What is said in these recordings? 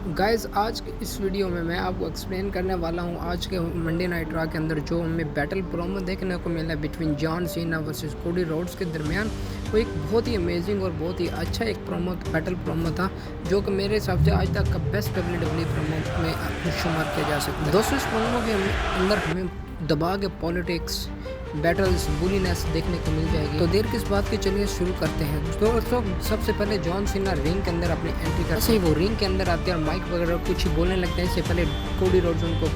Guys आज की इस वीडियो में मैं आपको एक्सप्लेन करने वाला हूं आज के मंडे नाइट रॉ के अंदर जो हमें बैटल प्रोमो देखने को मिला between John Cena versus Cody Rhodes के दरमियान। वो एक बहुत ही अमेजिंग और बहुत ही अच्छा एक बैटल प्रोमो था जो कि मेरे हिसाब से आज तक का बेस्ट WWE प्रोमो में शुमार किया जा सकता है। दोस्तों इस प्रोमो के अंदर हमें दबा के पॉलिटिक्स बैटल्स बुलीनेस देखने को मिल जाएगी। तो देर किस बात की, चलिए शुरू करते हैं। दोस्तों सबसे पहले जॉन सीना रिंग के अंदर अपनी एंट्री करते हैं। वो रिंग के अंदर आते हैं और माइक वगैरह कुछ ही बोलने लगते हैं। इससे पहले कोडी रोड्स उनको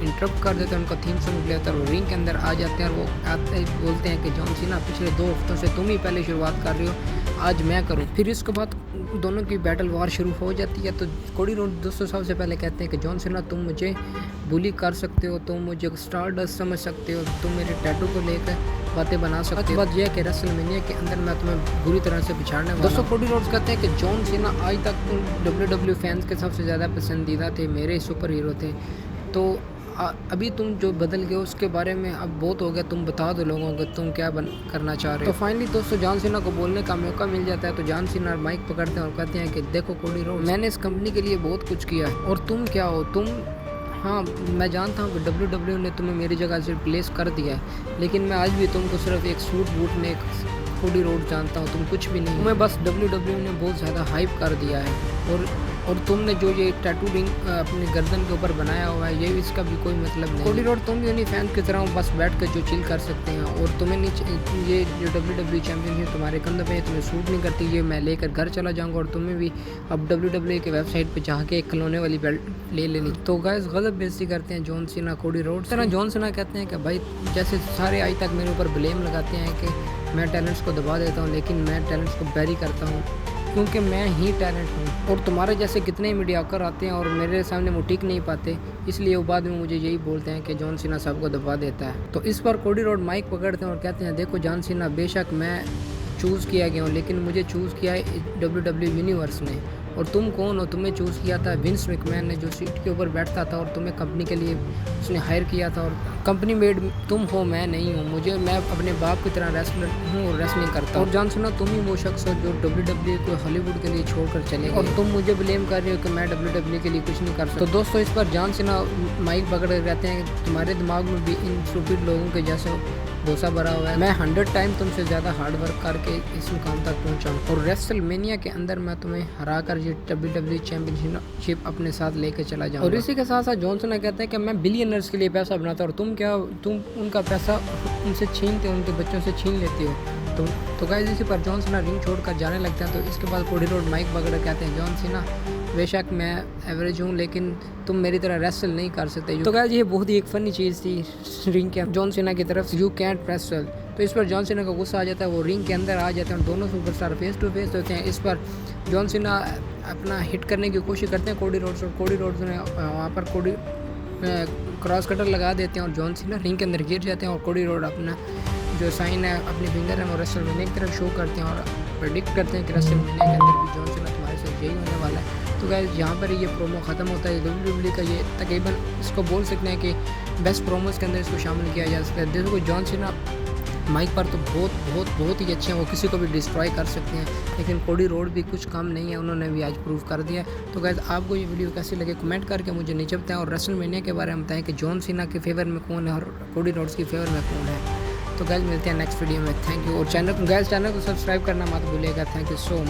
इंटरप्ट कर देते हैं, उनका थीम सॉन्ग प्ले होता है। वो रिंग के अंदर आ जाते हैं और वो आते बोलते हैं कि जॉन सीना पिछले 2 हफ्तों से तुम ही पहले शुरुआत कर रही हो, आज मैं करूं। फिर इसके बाद दोनों की बैटल वार शुरू हो जाती है। तो कोडी रोड्स दोस्तों सबसे पहले कहते हैं कि जॉन सीना तुम मुझे बुली कर सकते हो, तुम मुझे स्टारडस्ट समझ सकते हो, तुम मेरे टैटू को लेकर बातें बना सकते हो। बात यह है कि रेसलमेनिया के अंदर मैं तुम्हें बुरी तरह से पिछाड़ने वाला हूं। दोस्तों कोडी रोड्स कहते हैं कि जॉन सीना आज तक WWE फैंस के सबसे ज़्यादा पसंदीदा थे, मेरे सुपर हीरो थे। तो अभी तुम जो बदल गए उसके बारे में अब बहुत हो गया, तुम बता दो लोगों को तुम क्या करना चाह रहे हो। तो फाइनली दोस्तों जॉन सीना को बोलने का मौका मिल जाता है। तो जॉन सीना माइक पकड़ते हैं और कहते हैं कि देखो कोडी रोड्स, मैंने इस कंपनी के लिए बहुत कुछ किया है और तुम क्या हो। तुम, हाँ मैं जानता हूँ कि WWE ने तुम्हें मेरी जगह से रिप्लेस कर दिया है, लेकिन मैं आज भी तुमको सिर्फ एक सूट बूट में एक कोडी रोड जानता हूँ, तुम कुछ भी नहीं। तुम्हें बस WWE ने बहुत ज़्यादा हाइप कर दिया है और तुमने जो ये टैटू रिंग अपने गर्दन के ऊपर बनाया हुआ है, ये इसका भी कोई मतलब नहीं। कोडी रोड तुम भी उन्हीं फैंस की तरह बस बैठ कर जो चिल कर सकते हैं और तुम्हें नहीं, ये जो WWE चैम्पियनशिप तुम्हारे कंधे पे तुम्हें सूट नहीं करती, ये मैं लेकर घर चला जाऊंगा और तुम्हें भी अब WWE के वेबसाइट पे जाके एक खिलौने वाली बेल्ट ले लेनी। तो गाइस गलत बेइज्जती करते हैं जॉन सीना कोडी रोड। तरह जॉन सीना कहते हैं कि भाई जैसे सारे आज तक मेरे ऊपर ब्लेम लगाते हैं कि मैं टैलेंट्स को दबा देता हूँ, लेकिन मैं टैलेंट्स को बैरी करता हूँ क्योंकि मैं ही टैलेंट हूँ और तुम्हारे जैसे कितने मीडियाकर आते हैं और मेरे सामने वो टिक नहीं पाते, इसलिए वो बाद में मुझे यही बोलते हैं कि जॉन सीना सबको दबा देता है। तो इस पर कोडी रोड माइक पकड़ते हैं और कहते हैं देखो जॉन सीना, बेशक मैं चूज़ किया गया हूँ, लेकिन मुझे चूज़ किया है WWE यूनिवर्स ने। और तुम कौन हो? तुम्हें चूज़ किया था विंस मैकमैन ने, जो सीट के ऊपर बैठता था और तुम्हें कंपनी के लिए उसने हायर किया था और कंपनी मेड तुम हो, मैं नहीं हूँ। मैं अपने बाप की तरह रेसलर हूँ और रेसलिंग करता हूँ। और जॉन सीना तुम ही वो शख्स हो जो WWE को हॉलीवुड के लिए छोड़कर चले गए और तुम मुझे ब्लेम कर रहे हो कि मैं WWE के लिए कुछ नहीं कर सकता। तो दोस्तों इस पर जॉन सीना माइक पकड़ कर कहते हैं कि तुम्हारे दिमाग में भी इन स्टूपिड लोगों के जैसे भूसा भरा हुआ है। मैं 100 टाइम तुमसे ज़्यादा हार्ड वर्क करके इस मुकाम तक पहुंचा हूं और रेसलमेनिया के अंदर मैं तुम्हें हरा कर ये WWE चैंपियनशिप अपने साथ लेके चला जाऊंगा। और इसी के साथ साथ जॉन सीना कहते हैं कि मैं बिलियनर्स के लिए पैसा बनाता हूँ और तुम उनका पैसा उनसे छीनते हो, उनके बच्चों से छीन लेते हो। तो गाइस इसी पर जॉन सीना रिंग छोड़कर जाने लगते हैं। तो इसके बाद कोडी रोड माइक वगैरह कहते हैं जॉन सीना, बेशक मैं एवरेज हूँ लेकिन तुम मेरी तरह रेसल नहीं कर सकते। तो गाइस ये बहुत ही एक फ़नी चीज़ थी रिंग के जॉन सीना की तरफ, यू कैंट रेसल। तो इस पर जॉन सीना का गुस्सा आ जाता है, वो रिंग के अंदर आ जाते हैं और दोनों सुपरस्टार फेस टू फेस होते हैं। इस पर जॉन सीना अपना हिट करने की कोशिश करते हैं कोडी रोड्स और कोडी रोड्स ने वहाँ पर क्रॉस कटर लगा देते हैं और जॉन सीना रिंग के अंदर गिर जाते हैं और कोडी रोड अपना जो साइन है अपनी फिंगर है वो रेसलमेनिया की तरफ शो करते हैं और प्रेडिक्ट करते हैं कि रेसलमेनिया के अंदर भी जॉन सीना तुम्हारे साथ यही होने वाला है। तो गाइस यहाँ पर ये प्रोमो ख़त्म होता है। WWE का ये तकरीबन इसको बोल सकते हैं कि बेस्ट प्रोमोस के अंदर इसको शामिल किया जा सकता है। देखो जॉन सीना माइक पर तो बहुत ही अच्छे हैं, वो किसी को भी डिस्ट्रॉय कर सकते हैं, लेकिन कोडी रोड भी कुछ कम नहीं है, उन्होंने भी आज प्रूव कर दिया। तो गाइस आपको ये वीडियो कैसी लगे कमेंट करके मुझे नीचे बताएं और रेसलमेनिया के बारे में बताएं कि जॉन सीना के फेवर में कौन है और कोडी रोड्स के फेवर में कौन है। तो गाइस मिलते हैं नेक्स्ट वीडियो में। थैंक यू और चैनल को सब्सक्राइब करना मत भूलिएगा। Thank you so much.